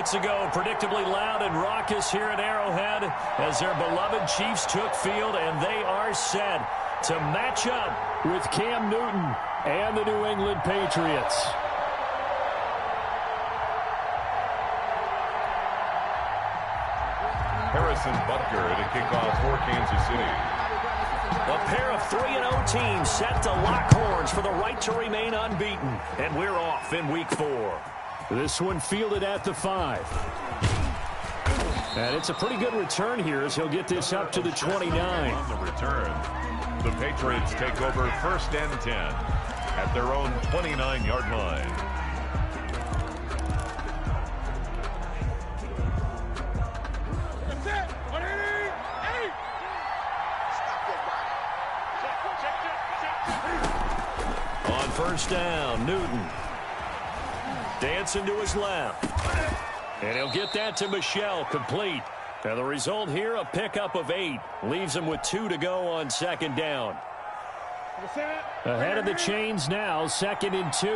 moments ago, predictably loud and raucous here at Arrowhead as their beloved Chiefs took field, and they are set to match up with Cam Newton and the New England Patriots. Harrison Butker to kick off for Kansas City. A pair of 3-0 teams set to lock horns for the right to remain unbeaten. And we're off in Week 4. This one fielded at the 5. And it's a pretty good return here as he'll get this up to the 29. On the return, the Patriots take over 1st and 10 at their own 29-yard line. On 1st down, Newton. Dancing to his left. And he'll get that to Michel, complete. And the result here, a pickup of 8. Leaves him with 2 to go on 2nd down. Ahead of the chains now, 2nd and 2.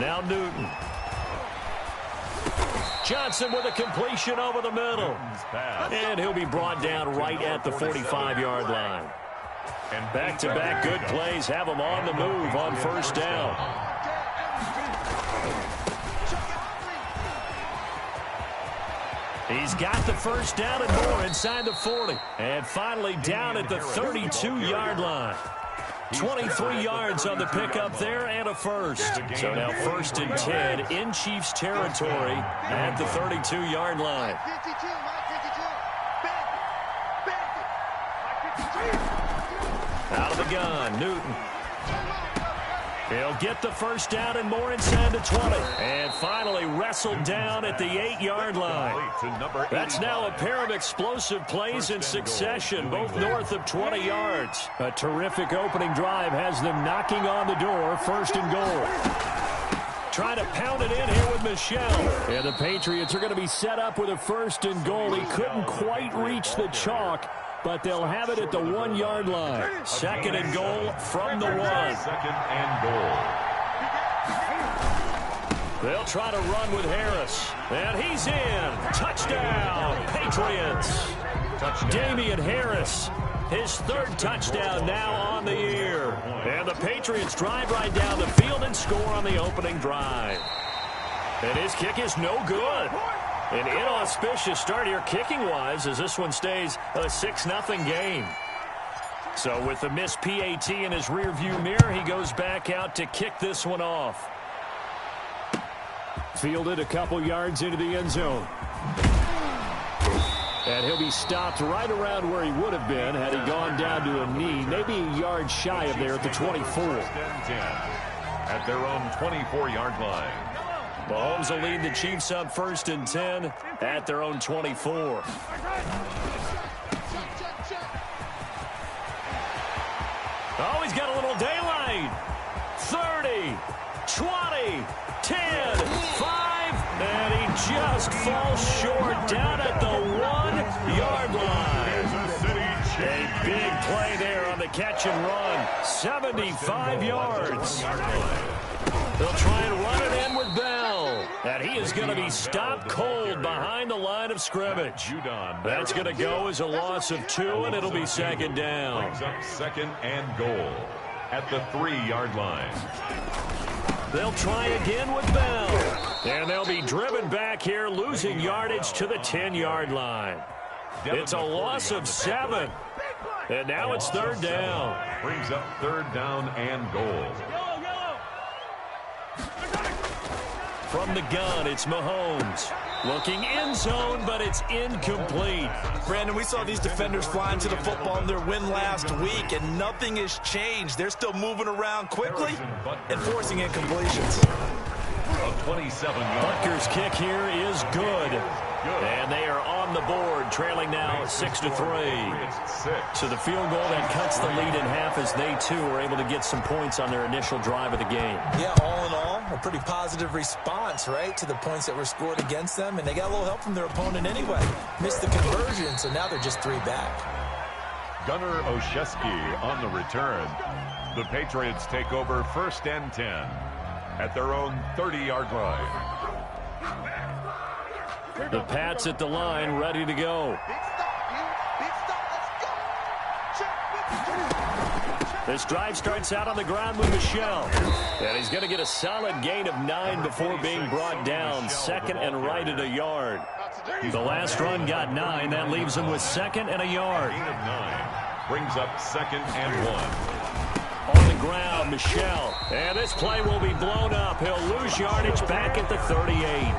Now Newton. Johnson with a completion over the middle. And he'll be brought down right at the 45-yard line. And back-to-back good plays have him on the move on 1st down. He's got the 1st down and more inside the 40. And finally down at the 32-yard line. 23 yards on the pickup there and a 1st. So now 1st and 10 in Chiefs territory at the 32-yard line. Out of the gun, Newton. He'll get the 1st down and more inside the 20. And finally wrestled down at the 8-yard line. That's now a pair of explosive plays in succession, both north of 20 yards. A terrific opening drive has them knocking on the door, 1st and goal. Trying to pound it in here with Michel. And the Patriots are going to be set up with a 1st and goal. He couldn't quite reach the chalk, but they'll have it at the 1-yard line. 2nd and goal from the 1. 2nd and goal. They'll try to run with Harris. And he's in. Touchdown, Patriots. Damian Harris, his 3rd touchdown now on the year. And the Patriots drive right down the field and score on the opening drive. And his kick is no good. An inauspicious start here kicking-wise as this one stays a 6-0 game. So with the missed PAT in his rearview mirror, he goes back out to kick this one off. Fielded a couple yards into the end zone. And he'll be stopped right around where he would have been had he gone down to a knee, maybe a yard shy of there at the 24. At their own 24-yard line. Mahomes will lead the Chiefs up 1st and 10 at their own 24. Oh, he's got a little daylight. 30, 20, 10, 5, and he just falls short down at the 1-yard line. A big play there on the catch and run. 75 yards. They'll try and run it in with Bell. And he is going to be stopped cold behind the line of scrimmage. That's going to go as a loss of 2, and it'll be 2nd down. Brings up 2nd and goal at the 3-yard line. They'll try again with Bell. And they'll be driven back here, losing yardage to the 10-yard line. It's a loss of 7. And now it's 3rd down. Brings up 3rd down and goal. From the gun, it's Mahomes. Looking end zone, but it's incomplete. Brandon, we saw these defenders flying to the football in their win last week, and nothing has changed. They're still moving around quickly and forcing incompletions. A 27 Butker's kick here is good. And they are on the board, trailing now 6-3. So the field goal that cuts the lead in half as they, too, are able to get some points on their initial drive of the game. Yeah, all in all, a pretty positive response, right, to the points that were scored against them. And they got a little help from their opponent anyway. Missed the conversion, so now they're just 3 back. Gunnar Olszewski on the return. The Patriots take over 1st and 10 at their own 30-yard line. The Pats at the line, ready to go. This drive starts out on the ground with Michel. And he's going to get a solid gain of 9 before being brought down. 2nd and right at a yard. The last run got 9. That leaves him with 2nd and a yard. Gain of 9 brings up 2nd and 1. On the ground, Michel. And this play will be blown up. He'll lose yardage back at the 38.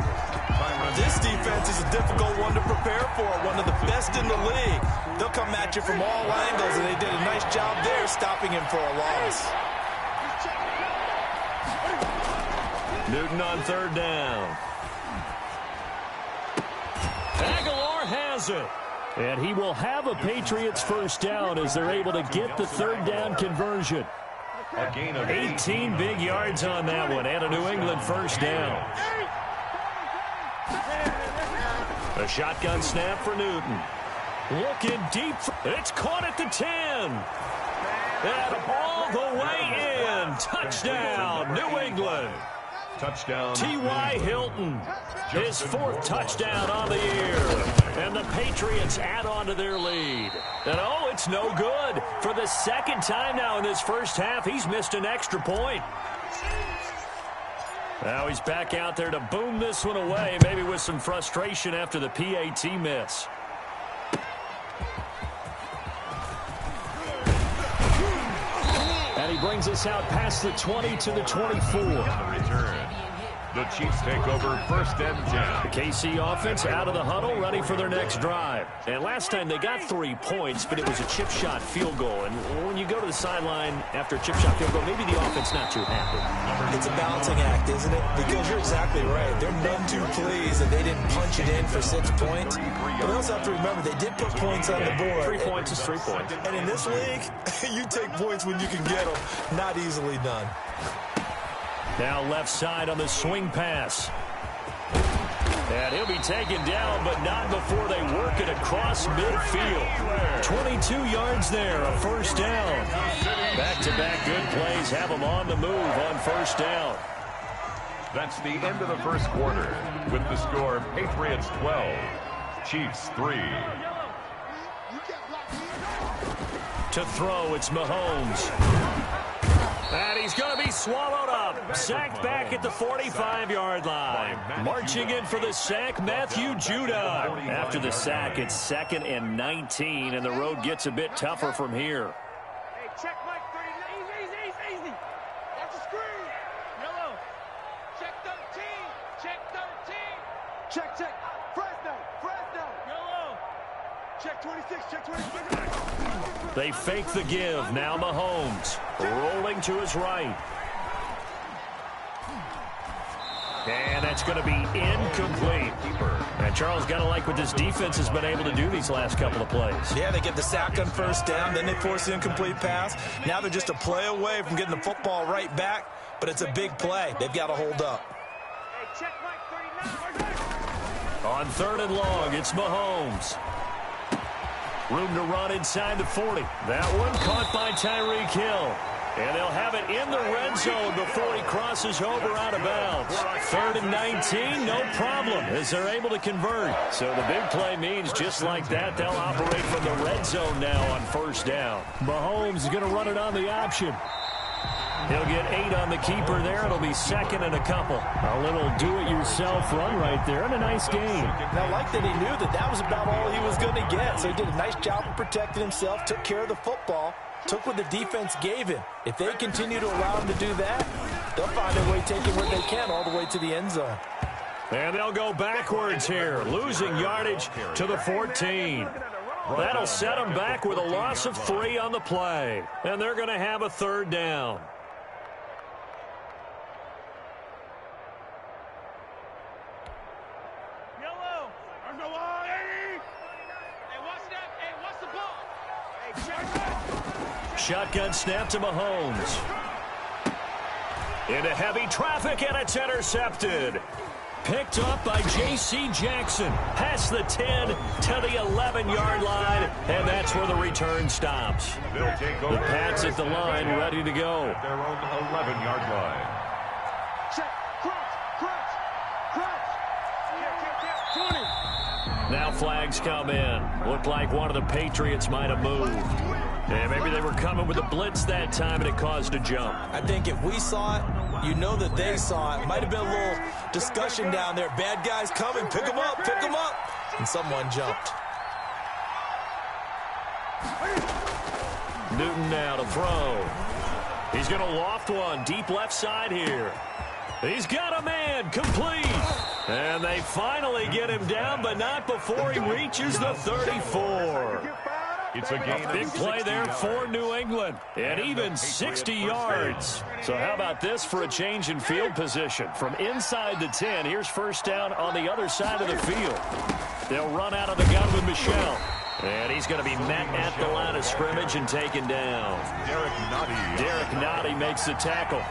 This defense is a difficult one to prepare for, one of the best in the league. They'll come at you from all angles, and they did a nice job there stopping him for a loss. Newton on 3rd down. Aguilar has it. And he will have a Patriots 1st down as they're able to get the 3rd down conversion. A gain of 18 big yards on that one, and a New England 1st down. A shotgun snap for Newton. Looking deep. It's caught at the 10. And all the way in. Touchdown, New England. touchdown. T.Y. Hilton, his 4th touchdown on the year. And the Patriots add on to their lead. And oh, it's no good. For the 2nd time now in this first half, he's missed an extra point. Now he's back out there to boom this one away, maybe with some frustration after the PAT miss. And he brings us out past the 20 to the 24. On the return, the Chiefs take over 1st and 10. The KC offense out of the huddle, ready for their next drive. And last time they got 3 points, but it was a chip shot field goal. And when you go to the sideline after a chip shot field goal, maybe the offense not too happy. It's a balancing act, isn't it? Because you're exactly right. They're none too pleased that they didn't punch it in for 6 points. But they also have to remember they did put points on the board. 3 points is 3 points. And in this league, you take points when you can get them. Not easily done. Now left side on the swing pass. And he'll be taken down, but not before they work it across midfield. 22 yards there, a 1st down. Back-to-back good plays have them on the move on 1st down. That's the end of the first quarter with the score Patriots 12, Chiefs 3. To throw, it's Mahomes. And he's going to be swallowed up. Sacked back at the 45-yard line. Marching in for the sack, Matthew Judah. After the sack, it's 2nd and 19, and the road gets a bit tougher from here. Hey, check Mike 3. Easy. Watch the screen. Yellow. Check 13. Check 13. Check. Fresno. Yellow. Check 26. Check 26. They fake the give. Now Mahomes rolling to his right. And that's going to be incomplete. And Charles, got to like what this defense has been able to do these last couple of plays. Yeah, they get the sack on 1st down, then they force the incomplete pass. Now they're just a play away from getting the football right back, but it's a big play. They've got to hold up. Hey, check Mike 39. On 3rd and long, it's Mahomes. Room to run inside the 40. That one caught by Tyreek Hill. And they'll have it in the red zone before he crosses over out of bounds. 3rd and 19, no problem, as they're able to convert. So the big play means just like that, they'll operate from the red zone now on 1st down. Mahomes is going to run it on the option. He'll get 8 on the keeper there. It'll be 2nd and a couple. A little do-it-yourself run right there, and a nice gain. Now, I like that he knew that was about all he was going to get. So he did a nice job of protecting himself, took care of the football, took what the defense gave him. If they continue to allow him to do that, they'll find a way taking what they can all the way to the end zone. And they'll go backwards here, losing yardage to the 14. That'll set them back with a loss of 3 on the play. And they're going to have a 3rd down. Shotgun snap to Mahomes. Into heavy traffic, and it's intercepted. Picked up by J.C. Jackson. Past the 10 to the 11-yard line, and that's where the return stops. They'll take over. The Pats at the line, ready to go. At their own 11-yard line. Check. Crunch. 20. Now flags come in. Looked like one of the Patriots might have moved. And maybe they were coming with a blitz that time, and it caused a jump. I think if we saw it, you know that they saw it. Might have been a little discussion down there. Bad guys coming. Pick them up. And someone jumped. Newton now to throw. He's going to loft one. Deep left side here. He's got a man. Complete. And they finally get him down, but not before he reaches the 34. It's a gain. Big play there for New England. And even 60 yards. So how about this for a change in field position? From inside the 10, here's first down on the other side of the field. They'll run out of the gun with Michel. And he's going to be met at the line of scrimmage and taken down. Derek Nottie makes the tackle.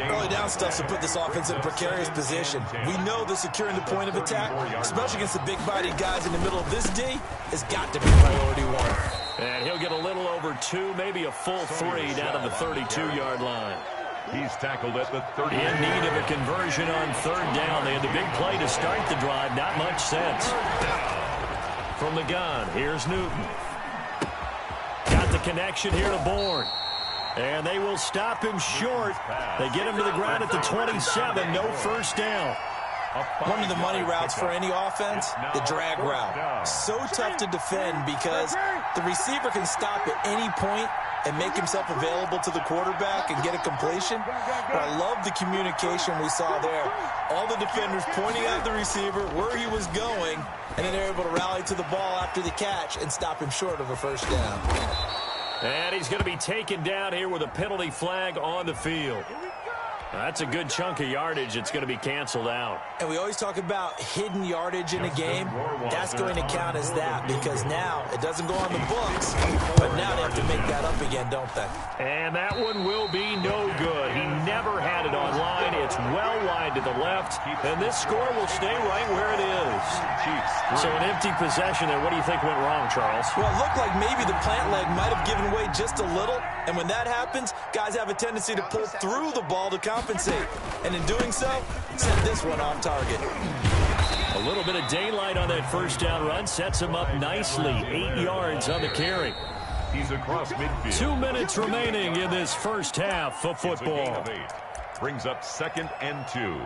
Early down stuff to put this offense in a precarious position. We know that securing the point of attack, especially against the big-bodied guys in the middle of this D, has got to be priority one. And he'll get a little over 2, maybe a full 3 down to the 32-yard line. He's tackled at the 30. In need of a conversion on third down. They had the big play to start the drive. Not much sense. From the gun, here's Newton. Got the connection here to Bourne. And they will stop him short. They get him to the ground at the 27. No first down. One of the money routes for any offense, the drag route. So tough to defend because the receiver can stop at any point and make himself available to the quarterback and get a completion. But I love the communication we saw there. All the defenders pointing at the receiver where he was going, and then they're able to rally to the ball after the catch and stop him short of a first down. And he's going to be taken down here with a penalty flag on the field. That's a good chunk of yardage. It's going to be canceled out. And we always talk about hidden yardage in a game. That's going to count as that because now it doesn't go on the books, but now they have to make that up again, don't they? And that one will be no good. He never had it on line. It's well wide to the left, and this score will stay right where it is. So an empty possession there. What do you think went wrong, Charles? Well, it looked like maybe the plant leg might have given way just a little, and when that happens, guys have a tendency to pull through the ball to compensate. And in doing so, send this one off target. A little bit of daylight on that first down run sets him up nicely. 8 yards on the carry. He's across midfield. 2 minutes remaining in this first half of football. Brings up 2nd and 2.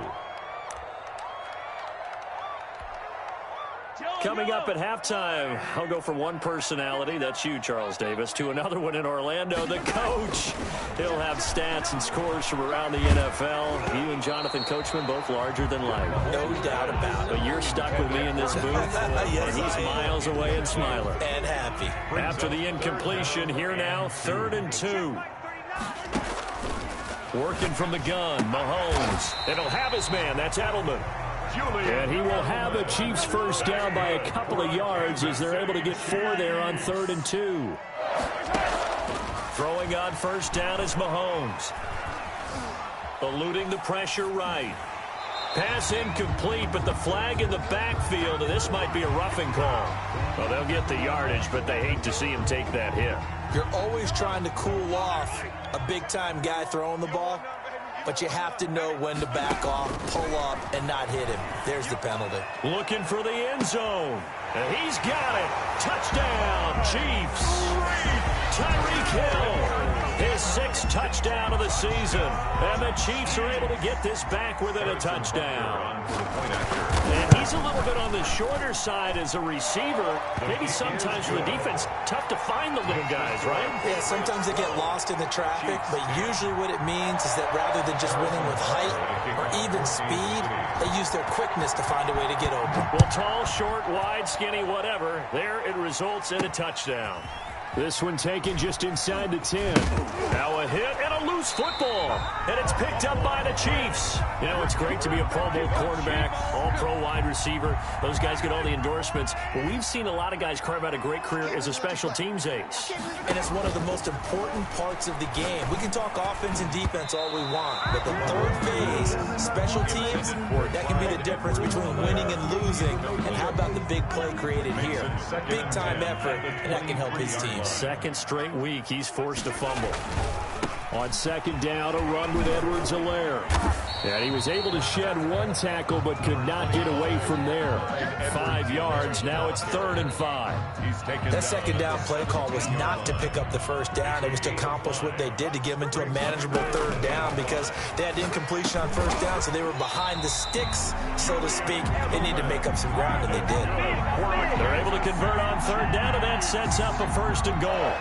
Coming up at halftime, I'll go from one personality, that's you, Charles Davis, to another one in Orlando, the coach. He'll have stats and scores from around the NFL. You and Jonathan Coachman, both larger than life. No doubt about it. But you're stuck with me in this booth, yes, and he's miles away and smiling. And happy. After the incompletion, here now, 3rd and 2. Working from the gun, Mahomes. And he'll have his man, that's Edelman. And he will have a Chiefs first down by a couple of yards as they're able to get 4 there on 3rd and 2. Throwing on first down is Mahomes. Eluding the pressure right. Pass incomplete, but the flag in the backfield, and this might be a roughing call. Well, they'll get the yardage, but they hate to see him take that hit. You're always trying to cool off a big-time guy throwing the ball, but you have to know when to back off, pull up, and not hit him. There's the penalty. Looking for the end zone. And he's got it. Touchdown, Chiefs. Tyreek Hill, his 6th touchdown of the season. And the Chiefs are able to get this back within a touchdown. And he's a little bit on the shorter side as a receiver. Maybe sometimes for the defense, tough to find the little guys, right? Yeah, sometimes they get lost in the traffic, but usually what it means is that rather than just winning with height or even speed, they use their quickness to find a way to get open. Well, tall, short, wide, skinny, whatever, there it results in a touchdown. This one taken just inside the 10. Now a hit and a loose loose football, and it's picked up by the Chiefs. You know, it's great to be a Pro Bowl quarterback, all-pro wide receiver. Those guys get all the endorsements. But we've seen a lot of guys carve out a great career as a special teams ace. And it's one of the most important parts of the game. We can talk offense and defense all we want, but the third phase, special teams, that can be the difference between winning and losing. And how about the big play created here? Big-time effort, and that can help his team. Second straight week, he's forced to fumble. On second down, a run with Edwards-Helaire. And he was able to shed one tackle, but could not get away from there. 5 yards. Now it's 3rd and 5. That second down play call was not to pick up the first down. It was to accomplish what they did, to get them into a manageable 3rd down, because they had incompletion on first down, so they were behind the sticks, so to speak. They need to make up some ground, and they did. They're able to convert on 3rd down, and that sets up a 1st and goal.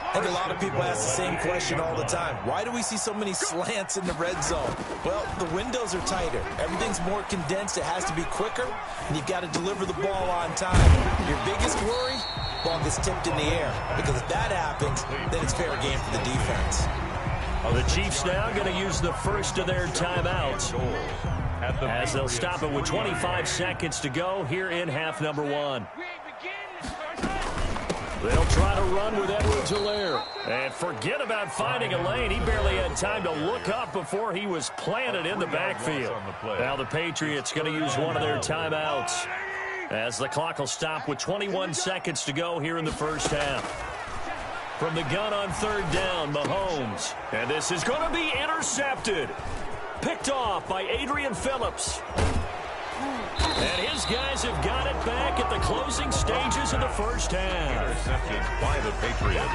I think a lot of people ask the same question all the time. Why do we see so many slants in the red zone? Well, the windows are tighter. Everything's more condensed. It has to be quicker, and you've got to deliver the ball on time. Your biggest worry? Ball gets tipped in the air. Because if that happens, then it's fair game for the defense. Well, the Chiefs now going to use the first of their timeouts, as they'll stop it with 25 seconds to go here in half number 1. They'll try to run with Edwards-Helaire. And forget about finding a lane. He barely had time to look up before he was planted in the backfield. Now the Patriots going to use one of their timeouts, as the clock will stop with 21 seconds to go here in the first half. From the gun on 3rd down, Mahomes. And this is going to be intercepted. Picked off by Adrian Phillips. And his guys have got it back at the closing stages of the first half. Intercepted by the Patriots.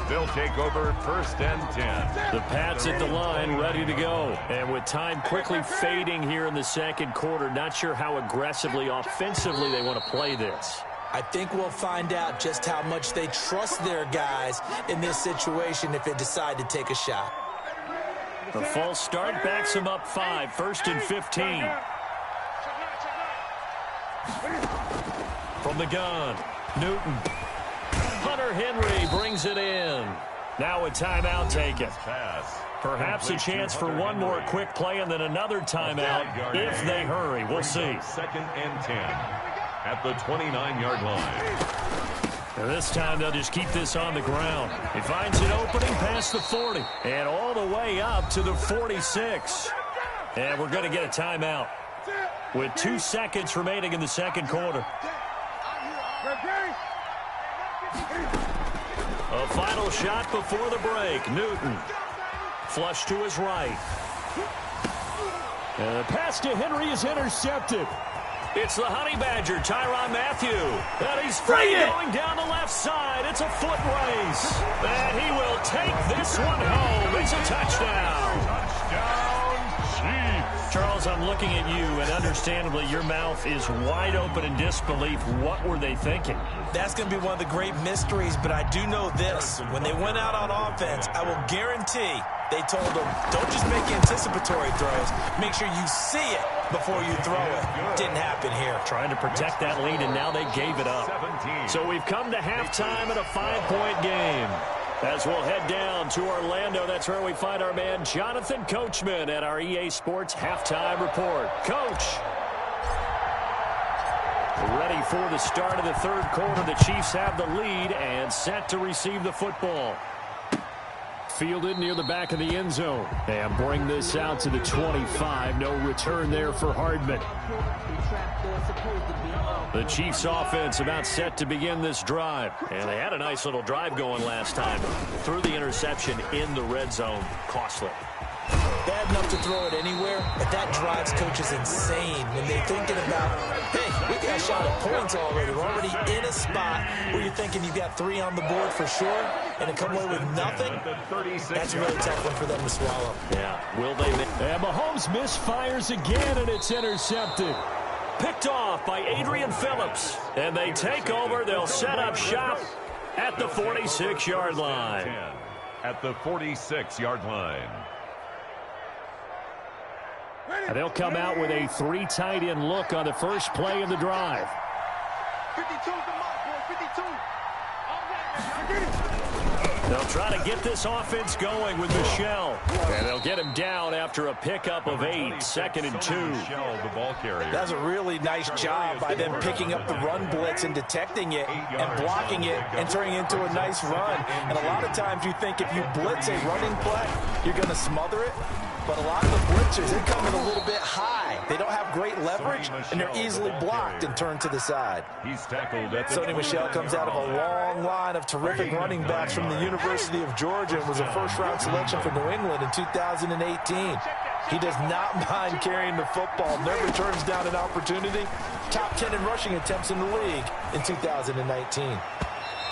They'll take over 1st and 10. The Pats at the line, ready to go. And with time quickly fading here in the second quarter, not sure how aggressively, offensively they want to play this. I think we'll find out just how much they trust their guys in this situation if they decide to take a shot. The false start backs them up 5, 1st and 15. From the gun, Newton. Hunter Henry brings it in. Now a timeout taken. Perhaps a chance for one more quick play and then another timeout if they hurry. We'll see. 2nd and 10 at the 29-yard line. And this time they'll just keep this on the ground. He finds an opening past the 40 and all the way up to the 46. And we're going to get a timeout with 2 seconds remaining in the second quarter. A final shot before the break. Newton. Flush to his right. And the pass to Henry is intercepted. It's the Honey Badger, Tyrann Mathieu. And he's free going down the left side. It's a foot race. And he will take this one home. It's a touchdown. Touchdown, Chiefs. Charles, I'm looking at you, and understandably, your mouth is wide open in disbelief. What were they thinking? That's going to be one of the great mysteries, but I do know this. When they went out on offense, I will guarantee they told them, don't just make anticipatory throws. Make sure you see it before you throw it. Didn't happen here. Trying to protect that lead, and now they gave it up. 17. So we've come to halftime in a 5-point game. As we'll head down to Orlando, that's where we find our man Jonathan Coachman at our EA Sports Halftime Report. Coach. Ready for the start of the third quarter. The Chiefs have the lead and set to receive the football. Fielded near the back of the end zone. And bring this out to the 25. No return there for Hardman. The Chiefs offense about set to begin this drive. And they had a nice little drive going last time. Threw the interception in the red zone. Costly. Bad enough to throw it anywhere, but that drives coaches insane when they're thinking about, hey, we got a shot at points already. We're already in a spot where you're thinking you've got 3 on the board for sure, and to come away with nothing, that's a really tough one for them to swallow. Yeah, will they? And Mahomes misfires again, and it's intercepted. Picked off by Adrian Phillips. And they take over. They'll set up shop at the 46-yard line. At the 46-yard line. And they'll come out with a 3 tight end look on the first play of the drive. 52 the mark, boy. 52. All right. They'll try to get this offense going with Michel. And they'll get him down after a pickup of 8, 2nd and 2. Michel, the ball carrier. That's a really nice job by them picking up the run blitz and detecting it and blocking it and turning it into a nice run. And a lot of times you think if you blitz a running play, you're going to smother it. But a lot of the blitzers, they come in a little bit high. They don't have great leverage, and they're easily blocked and turned to the side. He's tackled at the Sony Michel comes out of a long line of terrific running backs from the University of Georgia and was a first-round selection for New England in 2018. He does not mind carrying the football, never turns down an opportunity. Top 10 in rushing attempts in the league in 2019.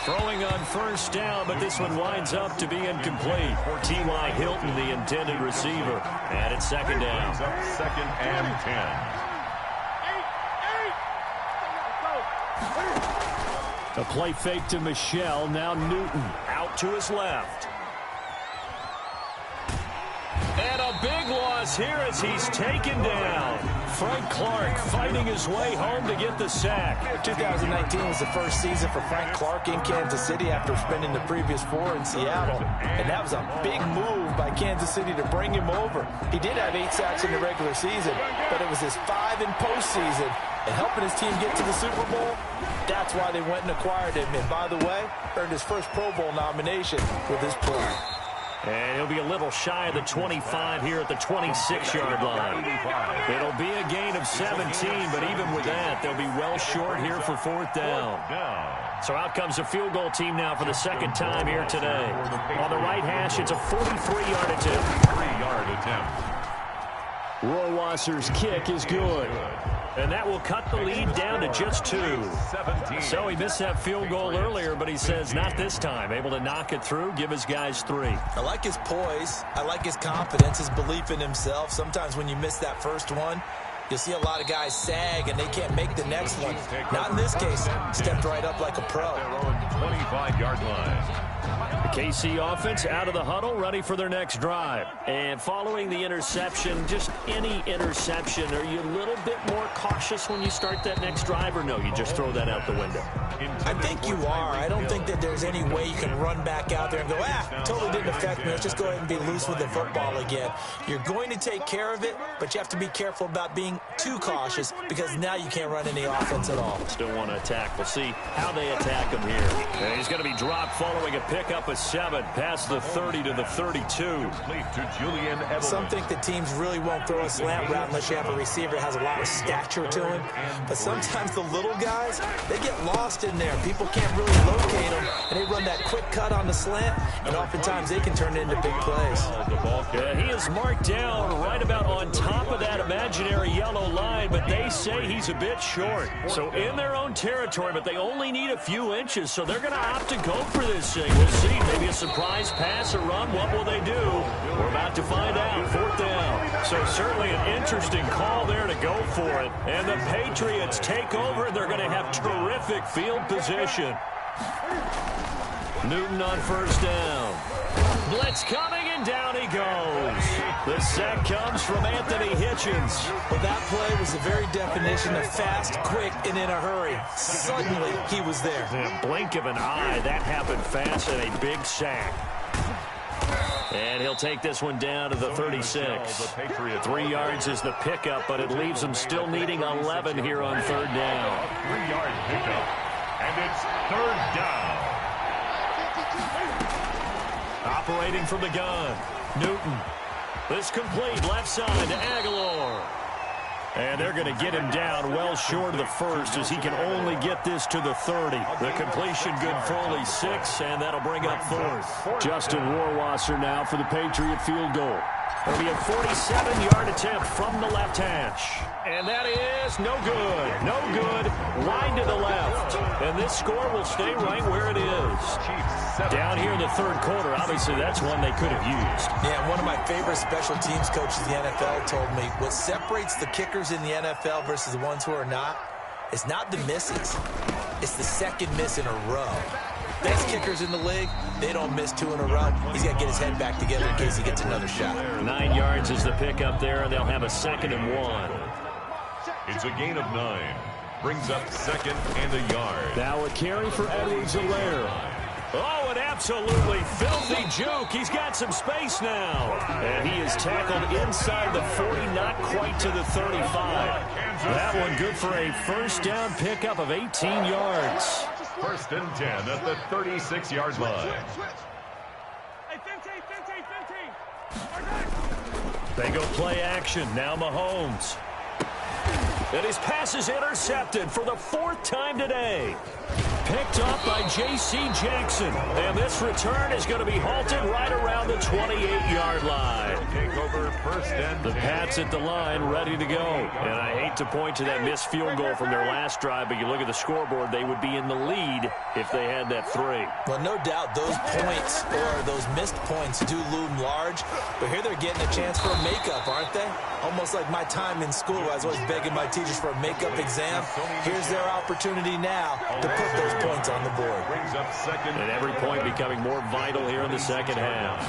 Throwing on first down, but this one winds up to be incomplete. T.Y. Hilton, the intended receiver. And it's 2nd down. Up 2nd and 10. A play fake to Michel. Now Newton out to his left. And a big loss here as he's taken down. Frank Clark fighting his way home to get the sack. 2019 was the first season for Frank Clark in Kansas City after spending the previous 4 in Seattle. And that was a big move by Kansas City to bring him over. He did have 8 sacks in the regular season, but it was his 5 in postseason. And helping his team get to the Super Bowl, that's why they went and acquired him. And by the way, earned his first Pro Bowl nomination with his play. And he'll be a little shy of the 25 here at the 26-yard line. It'll be a gain of 17, but even with that, they'll be well short here for 4th down. So out comes the field goal team now for the 2nd time here today. On the right hash, it's a 43-yard attempt. 3-yard attempt. Rohrwasser's kick is good. And that will cut the lead down to just 2. 17. So he missed that field goal earlier, but he says not this time. Able to knock it through, give his guys 3. I like his poise. I like his confidence, his belief in himself. Sometimes when you miss that first one, you'll see a lot of guys sag and they can't make the next one. Not in this case. Stepped right up like a pro. Their own 25-yard line. The KC offense out of the huddle, ready for their next drive. And following the interception, just any interception, are you a little bit more cautious when you start that next drive, or no, you just throw that out the window? I think you are. I don't think that there's any way you can run back out there and go, totally didn't affect me. Let's just go ahead and be loose with the football again. You're going to take care of it, but you have to be careful about being too cautious because now you can't run any offense at all. Still want to attack. We'll see how they attack him here. And he's going to be dropped following a pickup of 7 past the 30 to the 32. To Julian Edelman. Some think the teams really won't throw a slant route unless you have a receiver that has a lot of stature to him. But sometimes the little guys, they get lost in there. People can't really locate them, and they run that quick cut on the slant, and oftentimes they can turn it into big plays. Yeah, he is marked down right about on top of that imaginary yellow line, but they say he's a bit short. So in their own territory, but they only need a few inches, so they're going to opt to go for this thing. We'll see. Maybe a surprise pass or run. What will they do? We're about to find out. 4th down. So certainly an interesting call there to go for it. And the Patriots take over. They're going to have terrific field position. Newton on first down. Blitz coming, and down he goes. The sack comes from Anthony Hitchens. Well, that play was the very definition of fast, quick, and in a hurry. Suddenly, he was there. In a blink of an eye, that happened fast, and a big sack. And he'll take this one down to the 36. 3 yards is the pickup, but it leaves them still needing 11 here on 3rd down. 3-yard pickup. And it's 3rd down. Operating from the gun, Newton. This complete left side to Aguilar. And they're going to get him down well short of the first as he can only get this to the 30. The completion good fully 6, and that'll bring up 4th. Justin Rohrwasser now for the Patriot field goal. It'll be a 47-yard attempt from the left hash. And that is no good. No good. Wide to the left. And this score will stay right where it is. Down here in the 3rd quarter, obviously that's one they could have used. Yeah, one of my favorite special teams coaches in the NFL told me what separates the kickers in the NFL versus the ones who are not is not the misses. It's the second miss in a row. Best kickers in the league, they don't miss 2 in a row. He's got to get his head back together in case he gets another shot. 9 yards is the pickup there, and they'll have a 2nd and 1. It's a gain of 9. Brings up 2nd and a yard. Now a carry for Edwards-Helaire. Oh, an absolutely filthy juke. He's got some space now. And he is tackled inside the 40, not quite to the 35. That one good for a first down pickup of 18 yards. First and 10 at the 36-yard line. Hey, 15. They go play action. Now Mahomes. And his pass is intercepted for the fourth time today. Picked up by J.C. Jackson. And this return is going to be halted right around the 28-yard line. Take over first and 10. The Pats at the line, ready to go. And I hate to point to that missed field goal from their last drive, but you look at the scoreboard, they would be in the lead if they had that 3. Well, no doubt those points or those missed points do loom large, but here they're getting a chance for a makeup, aren't they? Almost like my time in school, I was always begging my teachers for a makeup exam. Here's their opportunity now to put those points on the board. Brings up second. And every point becoming more vital here in the second half.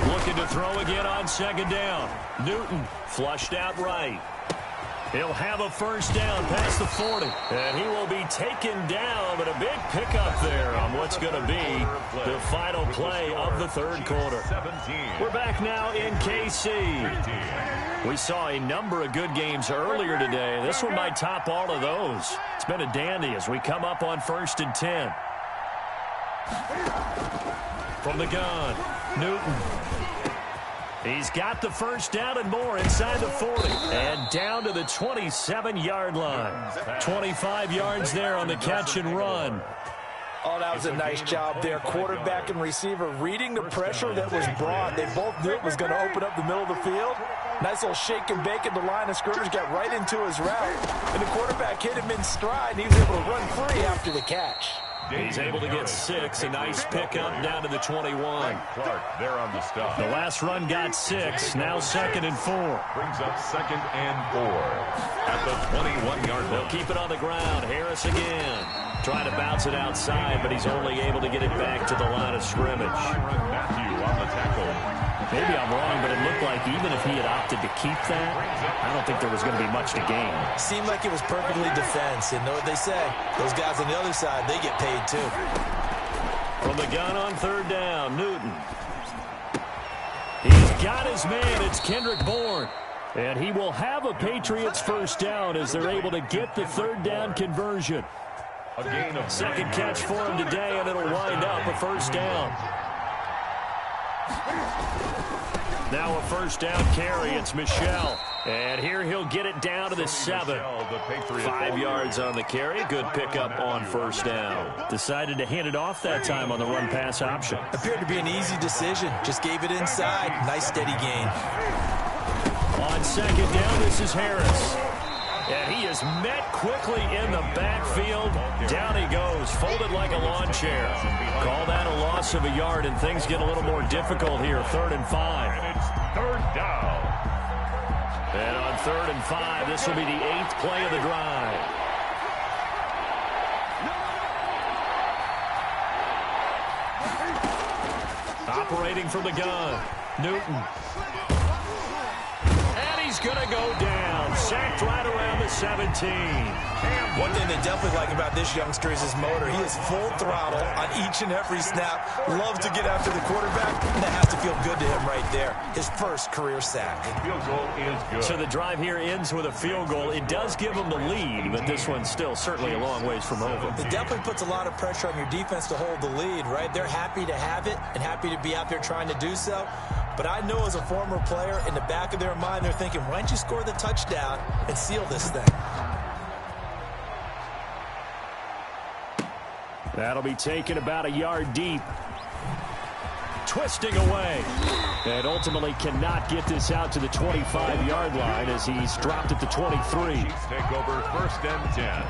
Looking to throw again on second down. Newton flushed out right. He'll have a first down past the 40. And he will be taken down, but a big pickup there on what's going to be the final play of the third quarter. We're back now in KC. We saw a number of good games earlier today. This one might top all of those. It's been a dandy as we come up on first and 10. From the gun, Newton. He's got the first down and more inside the 40. And down to the 27-yard line. 25 yards there on the catch and run. Oh, that was a nice job there. Quarterback and receiver reading the pressure that was brought. They both knew it was going to open up the middle of the field. Nice little shake and bake at the line of scrimmage. Got right into his route. And the quarterback hit him in stride. And he was able to run free after the catch. He's able to get 6. A nice pickup down to the 21. Clark there on the stop. The last run got 6. Now second and 4. Brings up second and 4 at the 21-yard line. They'll keep it on the ground. Harris again. Trying to bounce it outside, but he's only able to get it back to the line of scrimmage. Matthew on the tackle. Maybe I'm wrong, but it looked like even if he had opted to keep that, I don't think there was going to be much to gain. Seemed like it was perfectly defense. And know what they say? Those guys on the other side, they get paid too. From the gun on third down, Newton. He's got his man. It's Kendrick Bourne. And he will have a Patriots first down as they're able to get the third down conversion. A gain of Second catch for him today, and it'll wind up a first down. Now a first down carry. It's Michel. And here he'll get it down to the 7. 5 yards on the carry. Good pickup on first down. Decided to hand it off that time on the run-pass option. Appeared to be an easy decision. Just gave it inside. Nice steady gain. On second down, this is Harris. And he is met quickly in the backfield. Down he goes, folded like a lawn chair. Call that a loss of a yard, and things get a little more difficult here. 3rd and 5. And it's third down. And on 3rd and 5, this will be the 8th play of the drive. Operating from the gun, Newton. He's going to go down. Sacked right around the 17. One thing they definitely like about this youngster is his motor. He is full throttle on each and every snap. Loves to get after the quarterback. And that has to feel good to him right there. His first career sack. The field goal is good. So the drive here ends with a field goal. It does give them the lead, but this one's still certainly a long ways from over. It definitely puts a lot of pressure on your defense to hold the lead, right? They're happy to have it and happy to be out there trying to do so. But I know as a former player, in the back of their mind, they're thinking, why don't you score the touchdown and seal this thing? That'll be taken about a yard deep. Twisting away. And ultimately cannot get this out to the 25-yard line as he's dropped at the 23. Chiefs take over first and 10.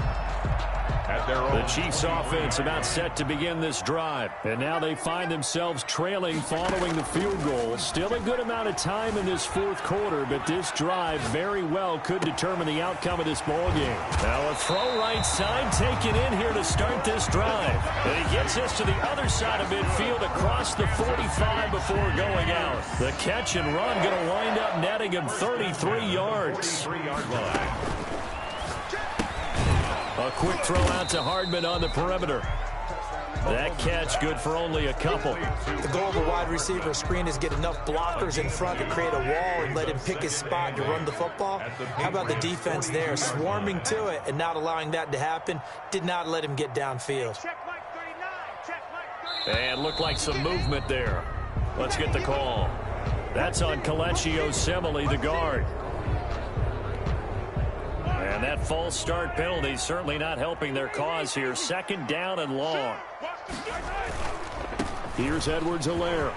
At their own. The Chiefs offense about set to begin this drive. And now they find themselves trailing following the field goal. Still a good amount of time in this fourth quarter, but this drive very well could determine the outcome of this ball game. Now a throw right side taken in here to start this drive. And he gets this to the other side of midfield across the 45 before going out. The catch and run going to wind up netting him 33 yards. 33-yard line. A quick throw out to Hardman on the perimeter. That catch good for only a couple. The goal of a wide receiver screen is get enough blockers in front to create a wall and let him pick his spot to run the football. How about the defense there, swarming to it and not allowing that to happen? Did not let him get downfield. And looked like some movement there. Let's get the call. That's on Kelechi Osemele, the guard. And that false start penalty certainly not helping their cause here. Second down and long. Here's Edwards-Helaire.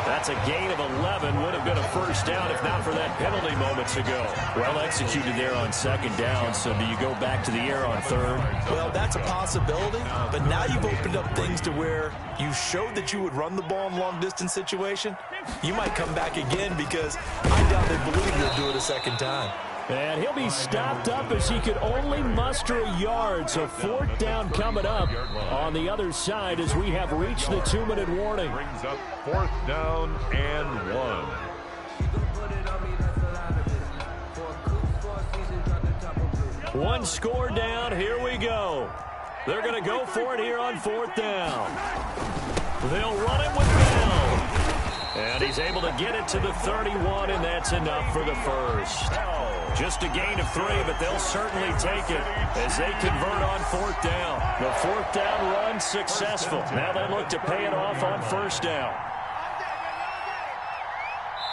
That's a gain of 11. Would have been a first down if not for that penalty moments ago. Well executed there on second down. So do you go back to the air on third? Well, that's a possibility. But now you've opened up things to where you showed that you would run the ball in long-distance situation. You might come back again because I doubt they believe you'll do it a second time. And he'll be stopped up as he could only muster a yard. So fourth down coming up on the other side as we have reached the 2-minute warning. Brings up fourth down and 1. One score down. Here we go. They're going to go for it here on fourth down. They'll run it with Bell. And he's able to get it to the 31, and that's enough for the first. Just a gain of 3, but they'll certainly take it as they convert on fourth down. The fourth down run successful. Now they look to pay it off on first down.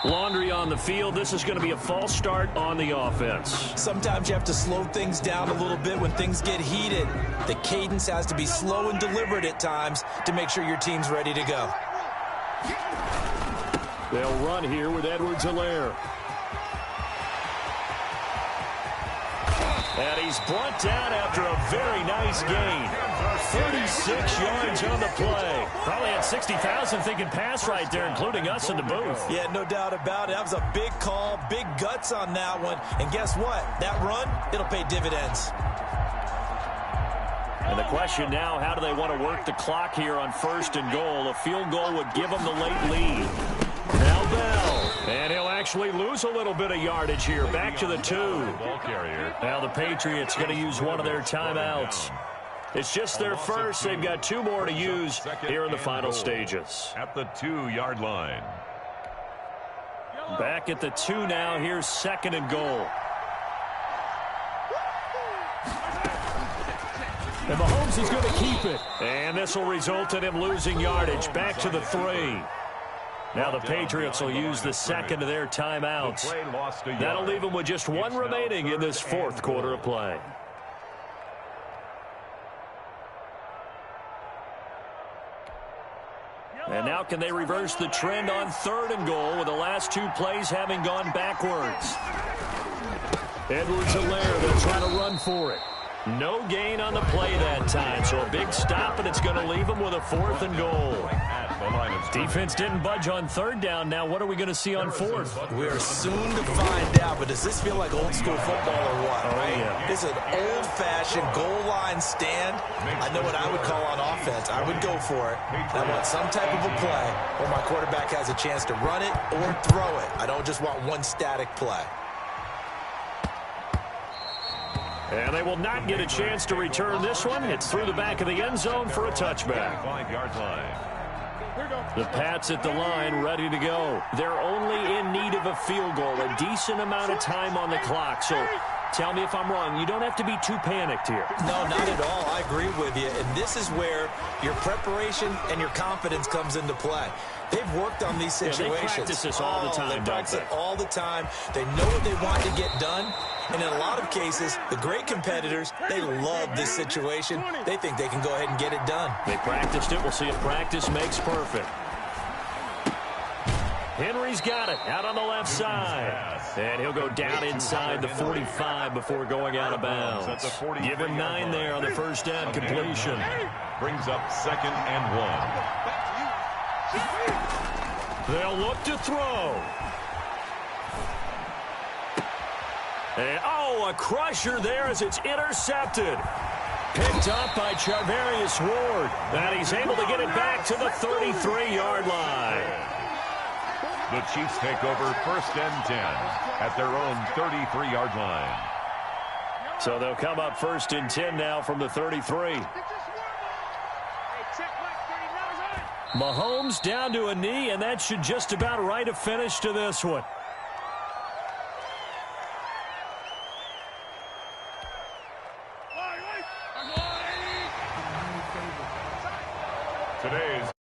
Laundry on the field. This is going to be a false start on the offense. Sometimes you have to slow things down a little bit when things get heated. The cadence has to be slow and deliberate at times to make sure your team's ready to go. They'll run here with Edwards-Helaire. And he's brought down after a very nice gain. 36 yards on the play. Probably had 60,000 thinking pass right there, including us in the booth. Yeah, no doubt about it. That was a big call, big guts on that one. And guess what? That run, it'll pay dividends. And the question now, how do they want to work the clock here on first and goal? A field goal would give them the late lead. Now Bell. And he'll actually lose a little bit of yardage here. Back to the 2. Now the Patriots going to use one of their timeouts. It's just their first. They've got 2 more to use here in the final stages. At the 2-yard line. Back at the 2 now. Here's second and goal. And Mahomes is going to keep it. And this will result in him losing yardage. Back to the 3. Now the Patriots will use the second of their timeouts. That'll leave them with just 1 remaining in this fourth quarter of play. And now can they reverse the trend on third and goal with the last 2 plays having gone backwards? Edwards-Helaire, they'll try to run for it. No gain on the play that time, so a big stop, and it's going to leave them with a 4th and goal. Defense didn't budge on third down. Now what are we going to see on fourth? We're soon to find out, but does this feel like old school football or what? Oh, yeah. This is an old-fashioned goal line stand. I know what I would call on offense. I would go for it. I want some type of a play where my quarterback has a chance to run it or throw it. I don't just want one static play. And they will not get a chance to return this one. It's through the back of the end zone for a touchback. 5-yard line. The Pats at the line, ready to go. They're only in need of a field goal, a decent amount of time on the clock. So tell me if I'm wrong. You don't have to be too panicked here. No, not at all. I agree with you. And this is where your preparation and your confidence comes into play. They've worked on these situations. Yeah, they practice this all the time, They practice it all the time. They know what they want to get done. And in a lot of cases, the great competitors, they love this situation. They think they can go ahead and get it done. They practiced it. We'll see if practice makes perfect. Henry's got it out on the left side. And he'll go down inside the 45 before going out of bounds. Give him 9 there on the first down completion. Brings up 2nd and 1. They'll look to throw. And, a crusher there as it's intercepted. Picked up by Charvarius Ward. And he's able to get it back to the 33-yard line. The Chiefs take over 1st and 10 at their own 33-yard line. So they'll come up 1st and 10 now from the 33. Mahomes down to a knee, and that should just about write a finish to this one. Today's